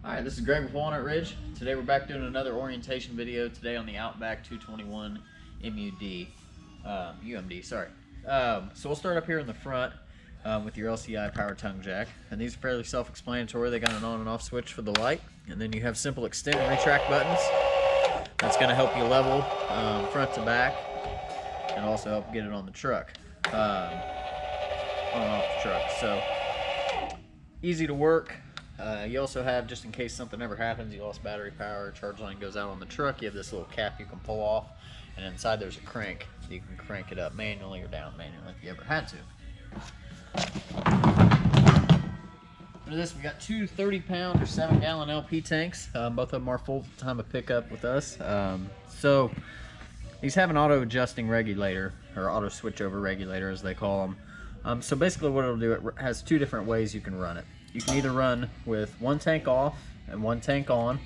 Alright, this is Greg with Walnut Ridge. Today we're back doing another orientation video today on the Outback 221 UMD, sorry. So we'll start up here in the front with your LCI power tongue jack. And these are fairly self-explanatory. They got an on and off switch for the light. And then you have simple extend and retract buttons. That's going to help you level front to back and also help get it on the truck. On and off the truck. So easy to work. You also have, just in case something ever happens, you lost battery power, charge line goes out on the truck, you have this little cap you can pull off, and inside there's a crank. You can crank it up manually or down manually if you ever had to. Under this, we got two 30-pound or 7-gallon LP tanks. Both of them are full time of pickup with us. So these have an auto-adjusting regulator, or auto switchover regulator as they call them. So basically what it'll do, it has two different ways you can run it. You can either run with one tank off and one tank on.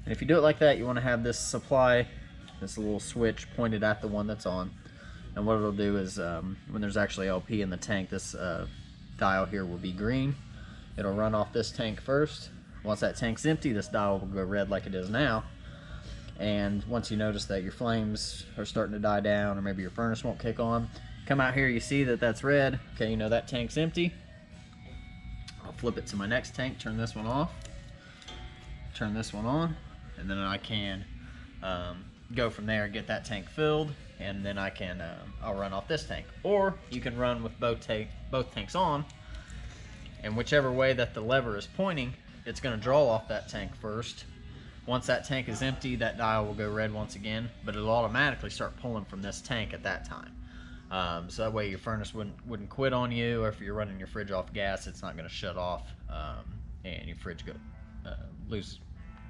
And if you do it like that, you want to have this supply, this little switch pointed at the one that's on. And what it'll do is when there's actually LP in the tank, this dial here will be green. It'll run off this tank first. Once that tank's empty, this dial will go red like it is now. And once you notice that your flames are starting to die down, or maybe your furnace won't kick on, come out here, you see that that's red. Okay, you know that tank's empty. I'll flip it to my next tank, turn this one off, turn this one on, and then I can go from there and get that tank filled, and then I can I'll run off this tank. Or you can run with both tanks on, and whichever way that the lever is pointing, it's going to draw off that tank first. Once that tank is empty, that dial will go red once again, but it'll automatically start pulling from this tank at that time. So that way your furnace wouldn't quit on you, or if you're running your fridge off gas, it's not going to shut off and your fridge lose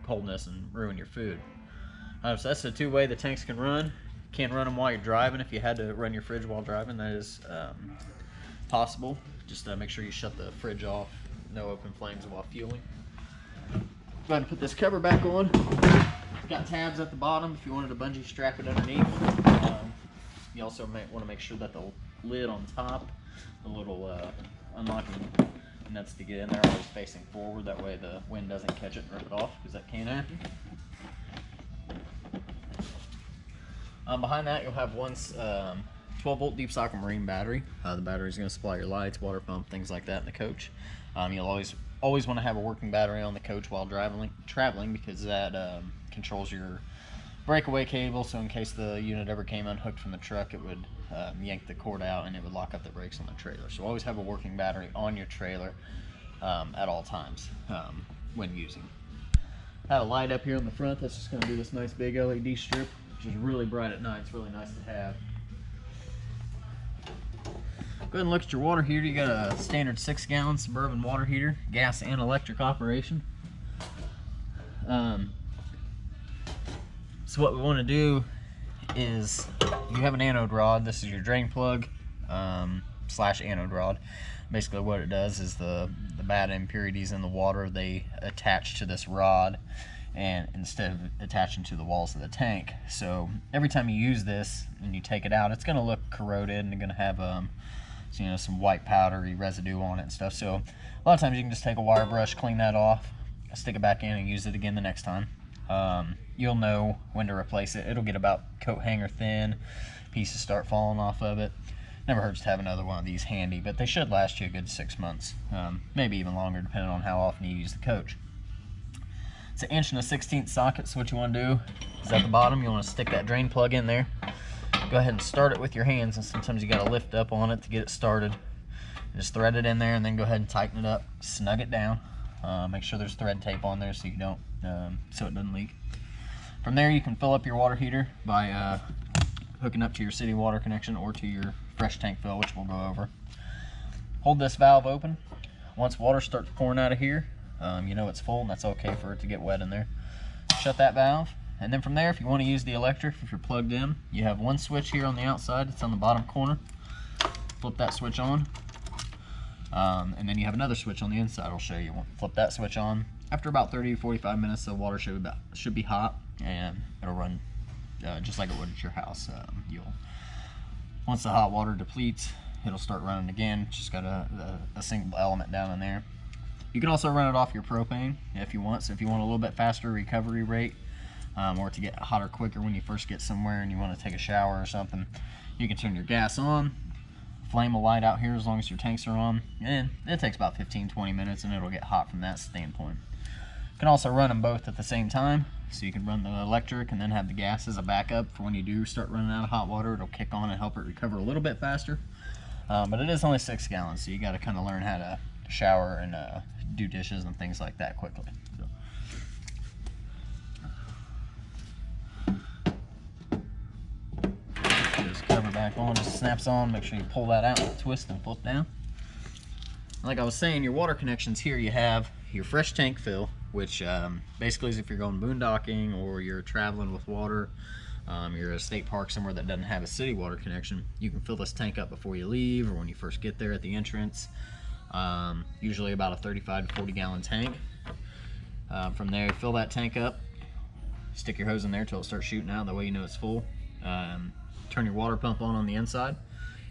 coldness and ruin your food. So that's the two-way the tanks can run. You can't run them while you're driving. If you had to run your fridge while driving, that is possible. Just make sure you shut the fridge off, no open flames while fueling. Go ahead and put this cover back on. Got tabs at the bottom if you wanted to bungee strap it underneath. You also might want to make sure that the lid on top, the little unlocking nuts to get in there, are always facing forward. That way the wind doesn't catch it and rip it off, because that can happen. Behind that, you'll have one 12-volt deep socket marine battery. The battery is going to supply your lights, water pump, things like that in the coach. You'll always want to have a working battery on the coach while traveling, because that controls your breakaway cable, so in case the unit ever came unhooked from the truck, it would yank the cord out and it would lock up the brakes on the trailer. So always have a working battery on your trailer at all times when using. I have a light up here on the front that's just going to do this nice big LED strip, which is really bright at night. It's really nice to have. Go ahead and look at your water heater. You got a standard 6-gallon Suburban water heater, gas and electric operation. So what we want to do is, you have an anode rod. This is your drain plug slash anode rod. Basically what it does is the bad impurities in the water, they attach to this rod, and instead of attaching to the walls of the tank. So every time you use this and you take it out, it's going to look corroded and going to have some white powdery residue on it and stuff. So a lot of times you can just take a wire brush, clean that off, stick it back in, and use it again the next time. You'll know when to replace it. It'll get about coat hanger thin, pieces start falling off of it. Never hurts to have another one of these handy, but they should last you a good 6 months, maybe even longer depending on how often you use the coach. It's an 1/16" socket, so what you want to do is at the bottom you want to stick that drain plug in there. Go ahead and start it with your hands, and sometimes you got to lift up on it to get it started. Just thread it in there, and then go ahead and tighten it up, snug it down. Make sure there's thread tape on there so you don't so it doesn't leak. From there you can fill up your water heater by hooking up to your city water connection or to your fresh tank fill, which we'll go over. Hold this valve open. Once water starts pouring out of here, you know it's full, and that's okay for it to get wet in there. Shut that valve, and then from there, if you want to use the electric, if you're plugged in, you have one switch here on the outside. It's on the bottom corner. Flip that switch on. And then you have another switch on the inside. I'll show you. Flip that switch on. After about 30 to 45 minutes, the water should be hot, and it'll run just like it would at your house. Once the hot water depletes, it'll start running again. Just got a single element down in there. You can also run it off your propane if you want. So if you want a little bit faster recovery rate, or to get hotter quicker when you first get somewhere and you want to take a shower or something, you can turn your gas on, flame will light out here as long as your tanks are on, and it takes about 15-20 minutes and it'll get hot from that standpoint. You can also run them both at the same time, so you can run the electric and then have the gas as a backup for when you do start running out of hot water. It'll kick on and help it recover a little bit faster. But it is only 6 gallons, so you got to kind of learn how to shower and do dishes and things like that quickly. Just cover back on, just snaps on. Make sure you pull that out, twist and flip down. Like I was saying, your water connections here, you have your fresh tank fill, which basically is if you're going boondocking or you're traveling with water, you're at a state park somewhere that doesn't have a city water connection, you can fill this tank up before you leave or when you first get there at the entrance. Usually about a 35 to 40 gallon tank. From there, fill that tank up, stick your hose in there till it starts shooting out, that way you know it's full. Turn your water pump on the inside,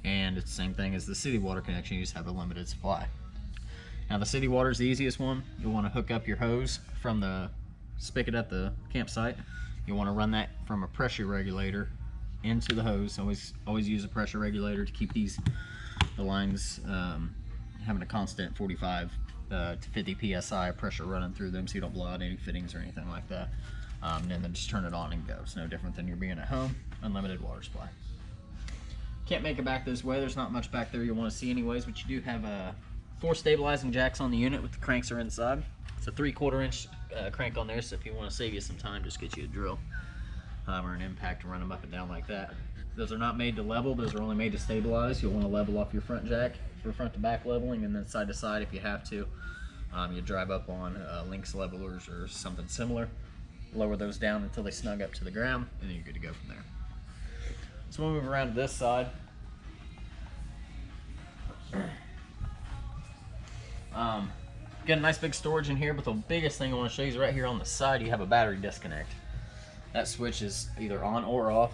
and it's the same thing as the city water connection, you just have a limited supply. Now the city water is the easiest one. You'll want to hook up your hose from the spigot at the campsite. You'll want to run that from a pressure regulator into the hose. Always use a pressure regulator to keep the lines having a constant 45 to 50 psi pressure running through them, so you don't blow out any fittings or anything like that. And then just turn it on and go. It's no different than you're being at home. Unlimited water supply. Can't make it back this way. There's not much back there you'll want to see anyways, but you do have 4 stabilizing jacks on the unit with the cranks are inside. It's a 3/4 inch crank on there, so if you want to save you some time, just get you a drill or an impact to run them up and down like that. Those are not made to level, those are only made to stabilize. You'll want to level off your front jack for front to back leveling, and then side to side if you have to. You drive up on Lynx levelers or something similar, lower those down until they snug up to the ground, and then you're good to go from there. So we'll move around to this side. Got a nice big storage in here, but the biggest thing I want to show you is right here on the side you have a battery disconnect. That switch is either on or off.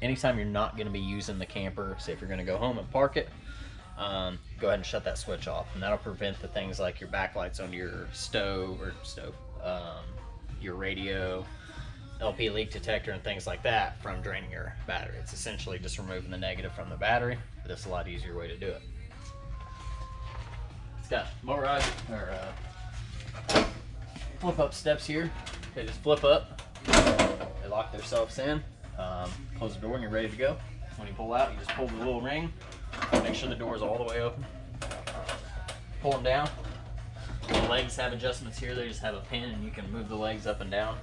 Anytime you're not going to be using the camper, say if you're going to go home and park it, go ahead and shut that switch off, and that'll prevent the things like your backlights on your your radio, LP leak detector, and things like that from draining your battery. It's essentially just removing the negative from the battery, but it's a lot easier way to do it. It's got motorized or flip up steps here. They just flip up, they lock themselves in, close the door and you're ready to go. When you pull out, you just pull the little ring, make sure the door is all the way open, pull them down. The legs have adjustments here. They just have a pin and you can move the legs up and down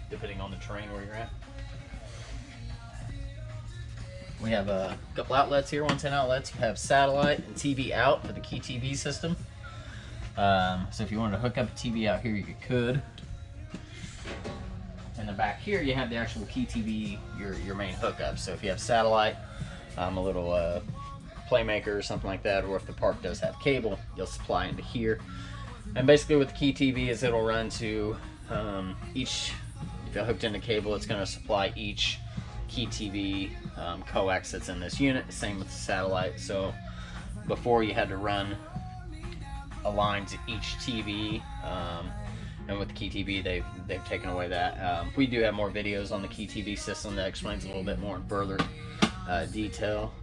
depending on the terrain where you're at. We have a couple outlets here, 110 outlets. You have satellite and TV out for the key TV system. So if you wanted to hook up a TV out here, you could. And then back here, you have the actual key TV, your main hookup. So if you have satellite, a little Playmaker or something like that, or if the park does have cable, you'll supply into here. And basically with the key TV is it'll run to each, if you're hooked into cable, it's going to supply each key TV coax that's in this unit. Same with the satellite. So before you had to run a line to each TV, and with the key TV they've taken away that. We do have more videos on the key TV system that explains a little bit more in further detail.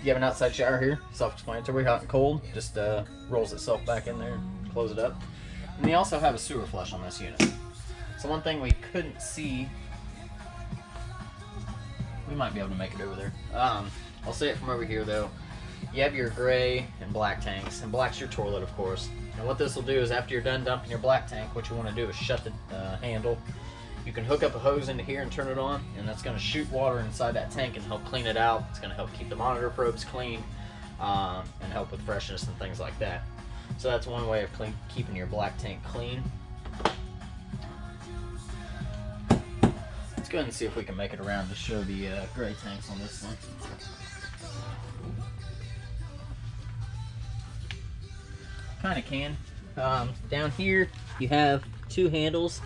You have an outside shower here, self-explanatory, hot and cold, just rolls itself back in there and close it up. And you also have a sewer flush on this unit. So one thing we couldn't see, we might be able to make it over there. I'll say it from over here though. You have your gray and black tanks, and black's your toilet of course. And what this will do is after you're done dumping your black tank, what you want to do is shut the handle. You can hook up a hose into here and turn it on, and that's going to shoot water inside that tank and help clean it out. It's going to help keep the monitor probes clean and help with freshness and things like that. So that's one way of keeping your black tank clean. Let's go ahead and see if we can make it around to show the gray tanks on this one. Kind of can. Down here you have 2 handles.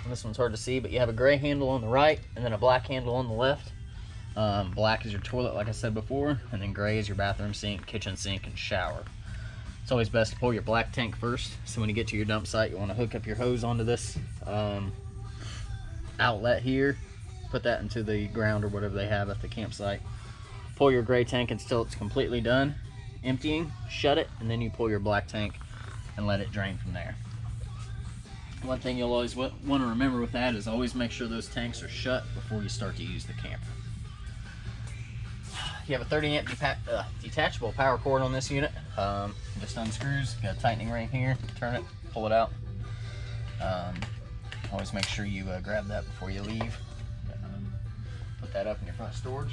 This one's hard to see, but you have a gray handle on the right and then a black handle on the left. Black is your toilet, like I said before, and then gray is your bathroom sink, kitchen sink, and shower. It's always best to pull your black tank first, so when you get to your dump site, you want to hook up your hose onto this outlet here, put that into the ground or whatever they have at the campsite. Pull your gray tank until it's completely done emptying, shut it, and then you pull your black tank and let it drain from there. One thing you'll always want to remember with that is always make sure those tanks are shut before you start to use the camper. You have a 30 amp detachable power cord on this unit. Just unscrews, got a tightening ring here, turn it, pull it out. Always make sure you grab that before you leave. Put that up in your front storage.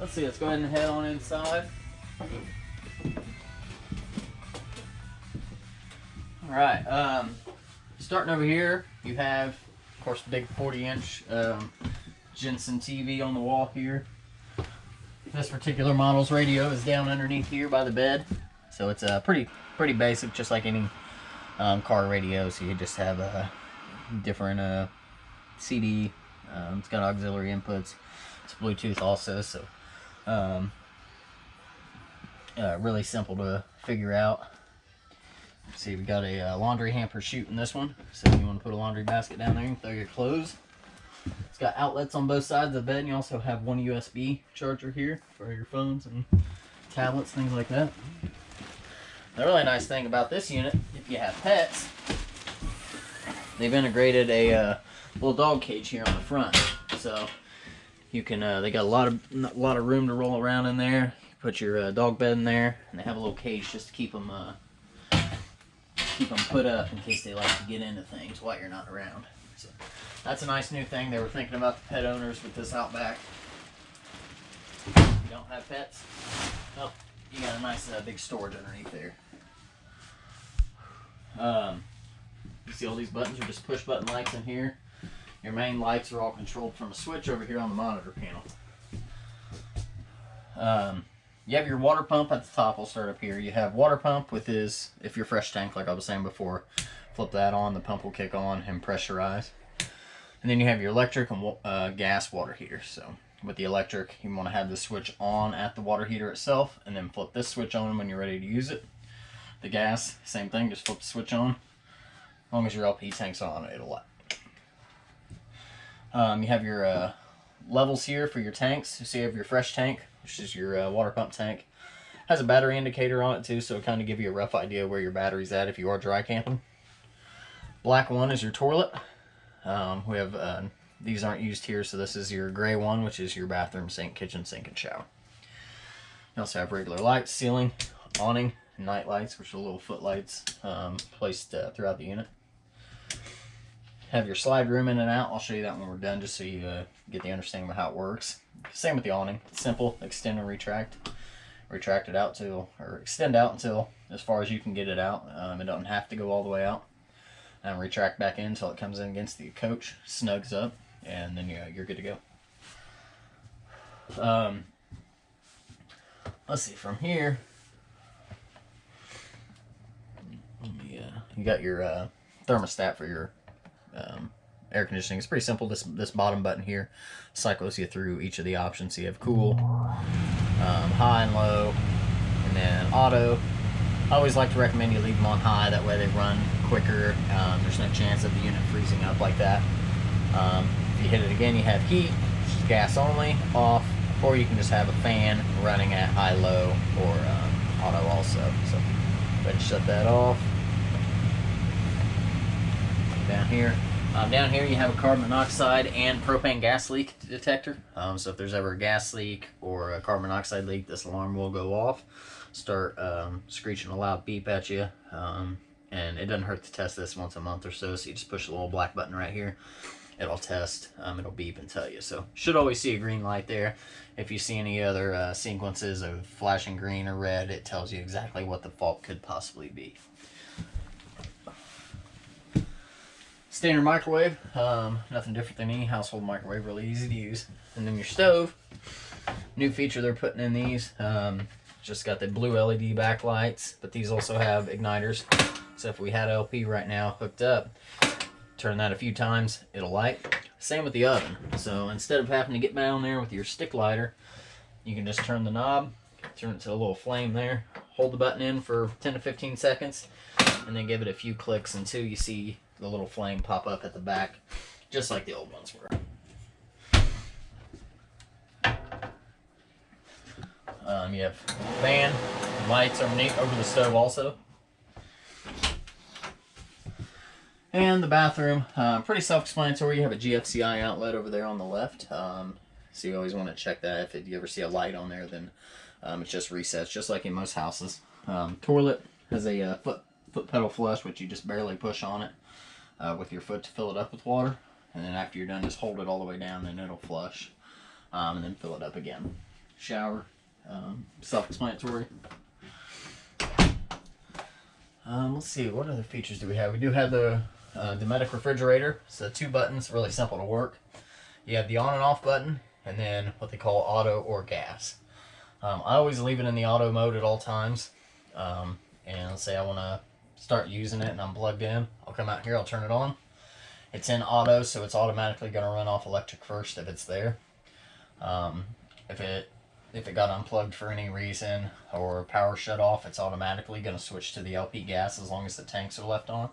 Let's see, let's go ahead and head on inside. Alright, starting over here, you have, of course, big 40-inch Jensen TV on the wall here. This particular model's radio is down underneath here by the bed, so it's pretty basic, just like any car radio. So you just have a different CD. It's got auxiliary inputs. It's Bluetooth also, so really simple to figure out. See, we got a laundry hamper chute in this one, so if you want to put a laundry basket down there and throw your clothes. It's got outlets on both sides of the bed, and you also have one USB charger here for your phones and tablets, things like that. The really nice thing about this unit, if you have pets, they've integrated a little dog cage here on the front, so you can. They got a lot of room to roll around in there. You put your dog bed in there, and they have a little cage just to keep them put up in case they like to get into things while you're not around. So that's a nice new thing they were thinking about the pet owners with this Outback. If you don't have pets, oh, you got a nice big storage underneath there. You see all these buttons are just push button lights in here. Your main lights are all controlled from a switch over here on the monitor panel. You have your water pump at the top. I'll start up here. You have water pump with his, if you're fresh tank like I was saying before, flip that on, the pump will kick on and pressurize. And then you have your electric and gas water heater. So with the electric, you want to have the switch on at the water heater itself, and then flip this switch on when you're ready to use it. The gas, same thing, just flip the switch on. As long as your LP tank's on, it'll light. You have your levels here for your tanks. So you have your fresh tank, which is your water pump tank. Has a battery indicator on it too, so it kind of give you a rough idea where your battery's at if you are dry camping. Black one is your toilet. We have these aren't used here, so this is your gray one, which is your bathroom sink, kitchen sink, and shower. You also have regular lights, ceiling, awning, and night lights, which are little footlights placed throughout the unit. Have your slide room in and out. I'll show you that when we're done, just so you get the understanding of how it works. Same with the awning. It's simple. Extend and retract. Retract it out or extend out until as far as you can get it out. It doesn't have to go all the way out. And retract back in until it comes in against the coach, snugs up, and then you're good to go. Let's see, from here, you got your thermostat for your air conditioning. It's pretty simple. This bottom button here cycles you through each of the options. So you have cool, high and low, and then auto. I always like to recommend you leave them on high, that way they run quicker. There's no chance of the unit freezing up like that. If you hit it again, you have heat, which is gas only, off, or you can just have a fan running at high, low, or auto also. So go ahead and shut that off. Down here. Down here you have a carbon monoxide and propane gas leak detector. So if there's ever a gas leak or a carbon monoxide leak, this alarm will go off. Start screeching a loud beep at you. And it doesn't hurt to test this once a month or so. So you just push the little black button right here. It'll test. It'll beep and tell you. So should always see a green light there. If you see any other sequences of flashing green or red, it tells you exactly what the fault could possibly be. Standard microwave, nothing different than any household microwave, really easy to use. And then your stove, new feature they're putting in these, just got the blue LED backlights, but these also have igniters. So if we had LP right now hooked up, turn that a few times, it'll light. Same with the oven. So instead of having to get down there with your stick lighter, you can just turn the knob, turn it to a little flame there, hold the button in for 10 to 15 seconds, and then give it a few clicks until you see the little flame pop up at the back, just like the old ones were. You have fan, lights underneath over the stove also. And the bathroom, pretty self-explanatory. You have a GFCI outlet over there on the left. So you always want to check that. If you ever see a light on there, then it just resets, just like in most houses. Toilet has a foot pedal flush, which you just barely push on it with your foot to fill it up with water. And then after you're done, just hold it all the way down, and it'll flush. And then fill it up again. Shower, self-explanatory. Let's see, what other features do we have? We do have the Dometic refrigerator. So 2 buttons, really simple to work. You have the on and off button, and then what they call auto or gas. I always leave it in the auto mode at all times. And let's say I want to start using it and I'm plugged in. I'll come out here, I'll turn it on. It's in auto, so it's automatically going to run off electric first if it's there. If it got unplugged for any reason or power shut off, it's automatically going to switch to the LP gas as long as the tanks are left on.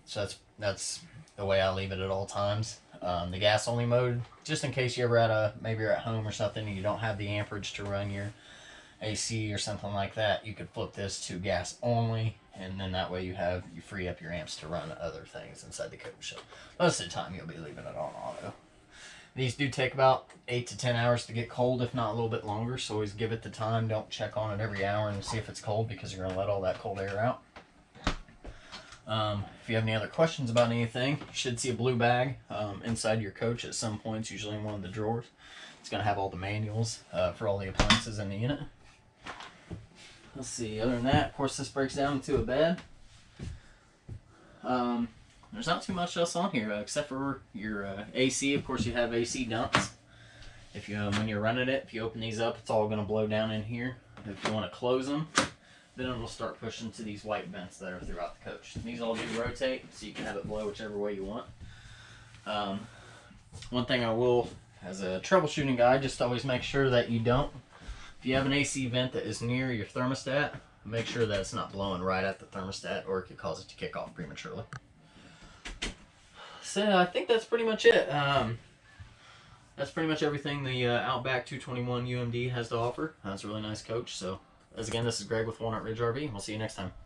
So that's the way I leave it at all times. The gas only mode, just in case you're ever maybe you're at home or something and you don't have the amperage to run your AC or something like that, you could flip this to gas only, and then that way you free up your amps to run other things inside the coach. So most of the time you'll be leaving it on auto. These do take about 8 to 10 hours to get cold, if not a little bit longer, so always give it the time. Don't check on it every hour and see if it's cold, because you're going to let all that cold air out. If you have any other questions about anything, you should see a blue bag inside your coach at some points, usually in one of the drawers. It's going to have all the manuals for all the appliances in the unit. Let's see, other than that, of course this breaks down into a bed. There's not too much else on here except for your AC. Of course you have AC dumps. If you when you're running it, if you open these up, it's all going to blow down in here. If you want to close them, then it'll start pushing to these white vents that are throughout the coach. These all do rotate, so you can have it blow whichever way you want. One thing I will, as a troubleshooting guide, just always make sure that if you have an AC vent that is near your thermostat, make sure that it's not blowing right at the thermostat, or it could cause it to kick off prematurely. So I think that's pretty much it. That's pretty much everything the Outback 221 UMD has to offer. It's a really nice coach. So, again, this is Greg with Walnut Ridge RV. We'll see you next time.